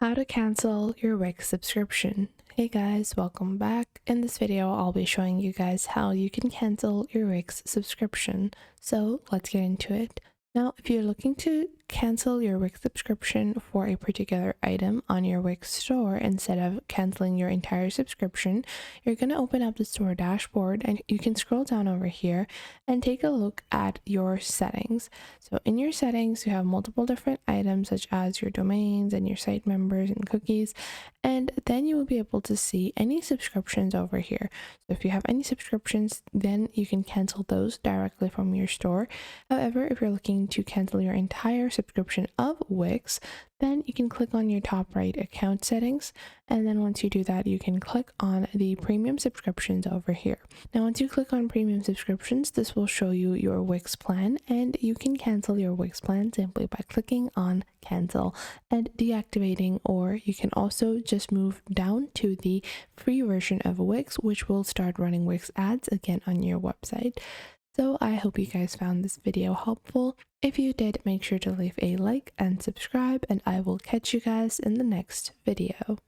How to cancel your Wix subscription. Hey guys, welcome back. In this video, I'll be showing you guys how you can cancel your Wix subscription. So let's get into it. Now, if you're looking to cancel your Wix subscription for a particular item on your Wix store instead of canceling your entire subscription, you're going to open up the store dashboard and you can scroll down over here and take a look at your settings. So in your settings, you have multiple different items such as your domains and your site members and cookies, and then you will be able to see any subscriptions over here. So if you have any subscriptions, then you can cancel those directly from your store. However, if you're looking to cancel your entire subscription of Wix, then you can click on your top right account settings, and then once you do that, you can click on the premium subscriptions over here. Now once you click on premium subscriptions, this will show you your Wix plan, and you can cancel your Wix plan simply by clicking on cancel and deactivating, or you can also just move down to the free version of Wix, which will start running Wix ads again on your website. So I hope you guys found this video helpful. If you did, make sure to leave a like and subscribe, and I will catch you guys in the next video.